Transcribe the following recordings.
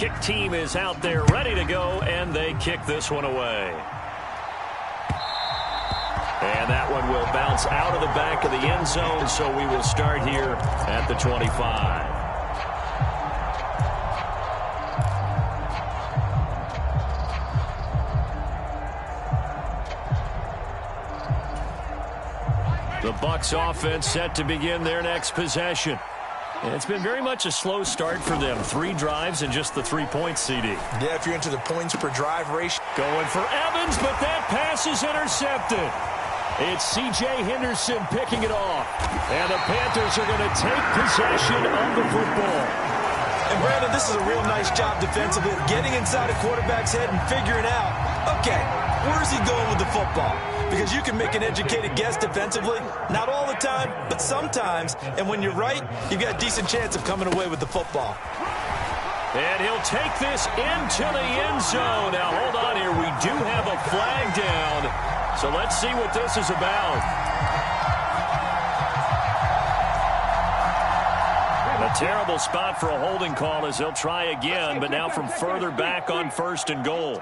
Kick team is out there ready to go, and they kick this one away. And that one will bounce out of the back of the end zone, so we will start here at the 25. The Bucs offense set to begin their next possession. And it's been very much a slow start for them. 3 drives and just the 3 points, CD. Yeah, if you're into the points per drive ratio. Going for Evans, but that pass is intercepted. It's C.J. Henderson picking it off. And the Panthers are going to take possession of the football. And Brandon, this is a real nice job defensively, getting inside a quarterback's head and figuring out, okay, where's he going with the football? Because you can make an educated guess defensively. Not all the time, but sometimes. And when you're right, you've got a decent chance of coming away with the football. And he'll take this into the end zone. Now, hold on here. We do have a flag down. So let's see what this is about. A terrible spot for a holding call as he'll try again, but now from further back on 1st and goal.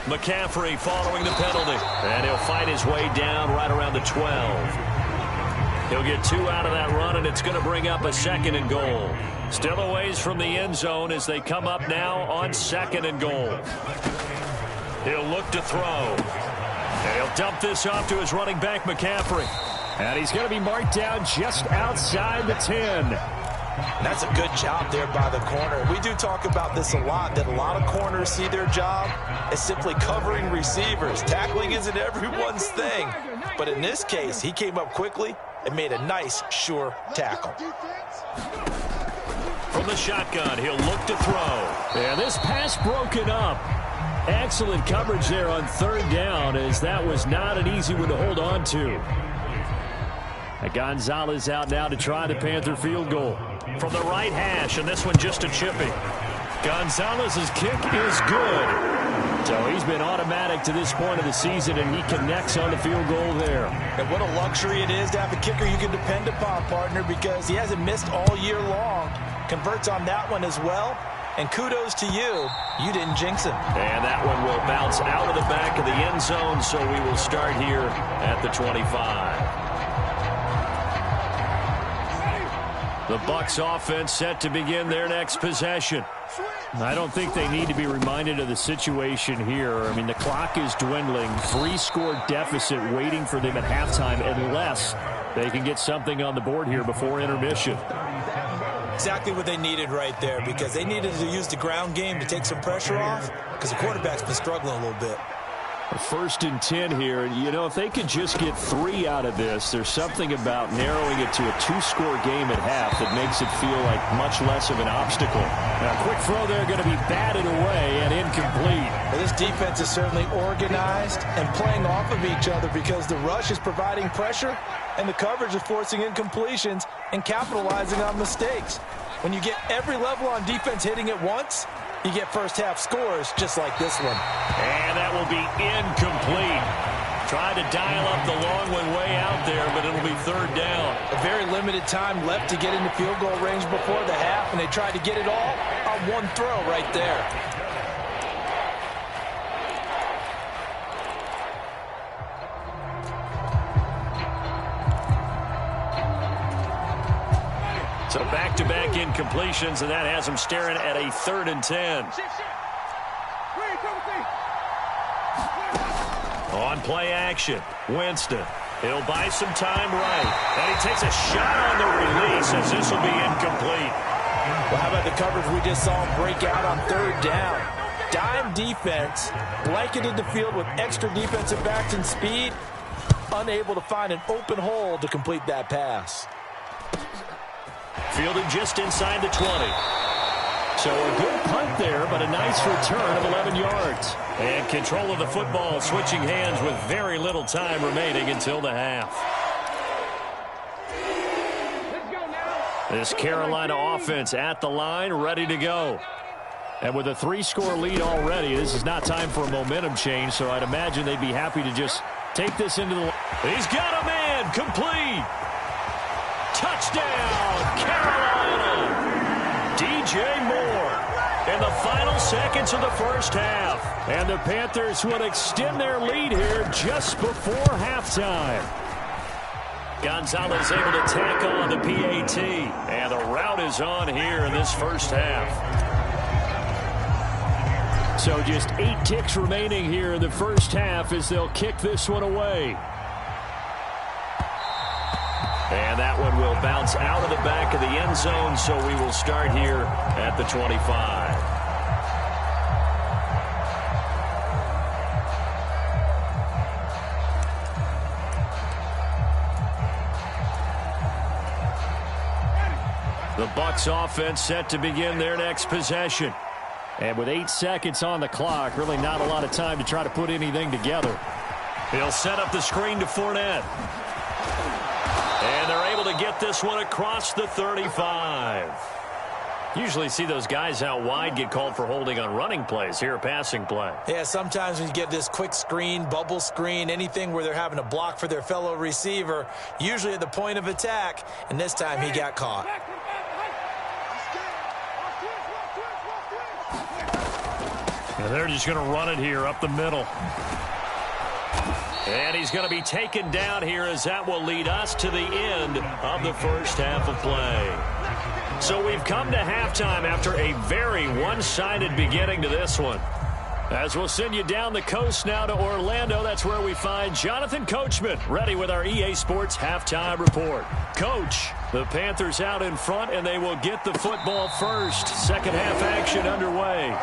McCaffrey following the penalty. And he'll fight his way down right around the 12. He'll get 2 out of that run, and it's going to bring up a 2nd and goal. Still a ways from the end zone as they come up now on 2nd and goal. He'll look to throw. And he'll dump this off to his running back, McCaffrey. And he's going to be marked down just outside the 10. That's a good job there by the corner. We do talk about this a lot, that a lot of corners see their job as simply covering receivers. Tackling isn't everyone's thing. But in this case, he came up quickly and made a nice, sure tackle. From the shotgun, he'll look to throw. And this pass broken up. Excellent coverage there on 3rd down, as that was not an easy one to hold on to. Gonzalez out now to try the Panther field goal. From the right hash, and this one just a chippy. Gonzalez's kick is good. So he's been automatic to this point of the season, and he connects on the field goal there. And what a luxury it is to have a kicker you can depend upon, partner, because he hasn't missed all year long. Converts on that one as well. And kudos to you. You didn't jinx him. And that one will bounce out of the back of the end zone, so we will start here at the 25. The Bucs offense set to begin their next possession. I don't think they need to be reminded of the situation here. I mean, the clock is dwindling. 3-score deficit waiting for them at halftime unless they can get something on the board here before intermission. Exactly what they needed right there, because they needed to use the ground game to take some pressure off, because the quarterback's been struggling a little bit. 1st and 10 here. You know, if they could just get 3 out of this, there's something about narrowing it to a 2-score game at half that makes it feel like much less of an obstacle. Now, a quick throw there going to be batted away and incomplete. Well, this defense is certainly organized and playing off of each other, because the rush is providing pressure and the coverage is forcing incompletions and capitalizing on mistakes. When you get every level on defense hitting at once, you get first-half scores just like this one. And that will be incomplete. Tried to dial up the long one way out there, but it'll be 3rd down. A very limited time left to get into field goal range before the half, and they tried to get it all on one throw right there. So back-to-back incompletions, and that has him staring at a 3rd and 10. On play action, Winston. He'll buy some time right. And he takes a shot on the release as this will be incomplete. Well, how about the coverage we just saw him break out on 3rd down? Dime defense, blanketed the field with extra defensive backs and speed, unable to find an open hole to complete that pass. Fielded just inside the 20. So a good punt there, but a nice return of 11 yards. And control of the football, switching hands with very little time remaining until the half. This Carolina offense at the line, ready to go. And with a 3-score lead already, this is not time for a momentum change, so I'd imagine they'd be happy to just take this into the... He's got a man, complete. Touchdown, Carolina. DJ Moore. in the final seconds of the first half. And the Panthers will extend their lead here just before halftime. Gonzalez able to tack on the PAT. And the rout is on here in this first half. So just 8 ticks remaining here in the first half as they'll kick this one away. And that one will bounce out of the back of the end zone, so we will start here at the 25. The Bucs offense set to begin their next possession. And with 8 seconds on the clock, really not a lot of time to try to put anything together. He'll set up the screen to Fournette. And they're able to get this one across the 35. Usually see those guys out wide get called for holding on running plays. Here, a passing play. Yeah, sometimes when you get this quick screen, bubble screen, anything where they're having to block for their fellow receiver, usually at the point of attack, and this time he got caught. And they're just going to run it here up the middle. And he's going to be taken down here as that will lead us to the end of the first half of play. So we've come to halftime after a very one-sided beginning to this one. As we'll send you down the coast now to Orlando, that's where we find Jonathan Coachman ready with our EA Sports halftime report. Coach, the Panthers out in front, and they will get the football first. Second half action underway.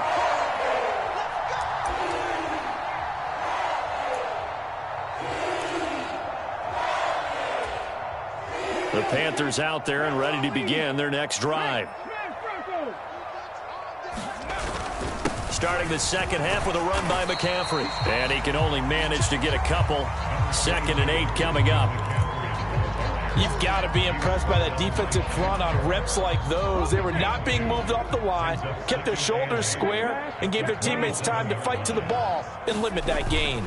The Panthers out there and ready to begin their next drive. Starting the second half with a run by McCaffrey. And he can only manage to get a couple. 2nd and 8 coming up. You've got to be impressed by that defensive front on reps like those. They were not being moved off the line, kept their shoulders square, and gave their teammates time to fight to the ball and limit that gain.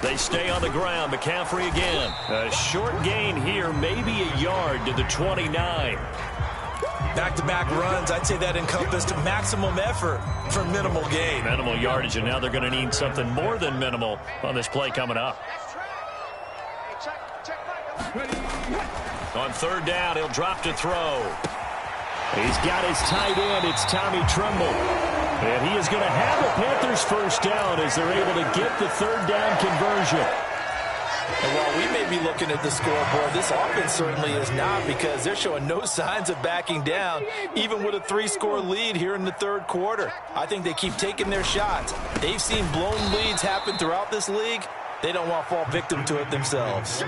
They stay on the ground. McCaffrey again. A short gain here, maybe a yard to the 29. Back-to-back runs, I'd say that encompassed maximum effort for minimal gain. Minimal yardage, and now they're going to need something more than minimal on this play coming up. On 3rd down, he'll drop to throw. He's got his tight end. It's Tommy Tremble. And he is going to have the Panthers first down as they're able to get the 3rd down conversion. And while we may be looking at the scoreboard, this offense certainly is not, because they're showing no signs of backing down, even with a 3-score lead here in the 3rd quarter. I think they keep taking their shots. They've seen blown leads happen throughout this league. They don't want to fall victim to it themselves.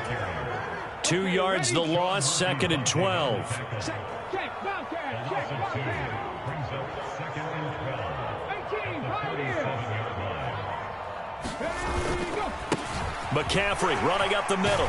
2 yards the loss, 2nd and 12. McCaffrey running up the middle.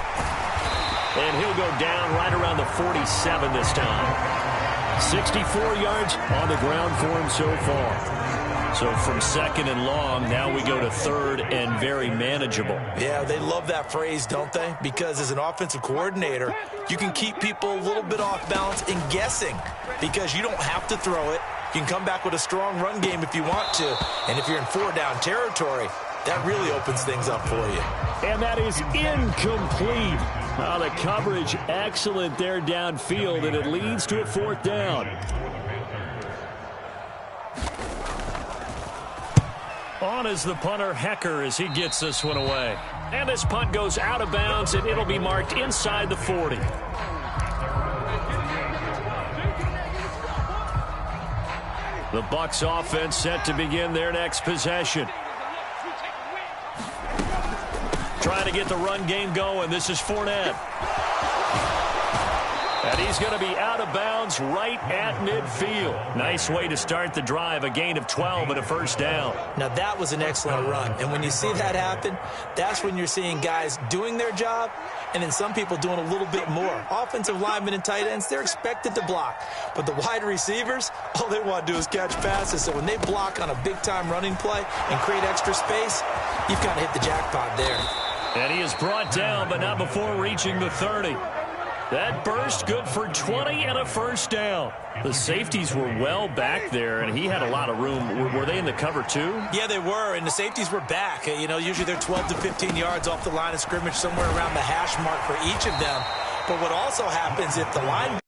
And he'll go down right around the 47 this time. 64 yards on the ground for him so far. So from 2nd and long, now we go to 3rd and very manageable. Yeah, they love that phrase, don't they? Because as an offensive coordinator, you can keep people a little bit off balance and guessing, because you don't have to throw it. You can come back with a strong run game if you want to. And if you're in 4-down territory, that really opens things up for you. And that is incomplete. The coverage excellent there downfield, and it leads to a 4th down. On is the punter, Hecker, as he gets this one away. And this punt goes out of bounds, and it'll be marked inside the 40. The Bucs offense set to begin their next possession. Trying to get the run game going. This is Fournette. And he's going to be out of bounds right at midfield. Nice way to start the drive. A gain of 12 and a 1st down. Now that was an excellent run. And when you see that happen, that's when you're seeing guys doing their job and then some people doing a little bit more. Offensive linemen and tight ends, they're expected to block. But the wide receivers, all they want to do is catch passes. So when they block on a big-time running play and create extra space, you've got to hit the jackpot there. And he is brought down, but not before reaching the 30. That burst good for 20 and a first down. The safeties were well back there, and he had a lot of room. Were they in the cover too? Yeah, they were, and the safeties were back. You know, usually they're 12 to 15 yards off the line of scrimmage, somewhere around the hash mark for each of them. But what also happens if the line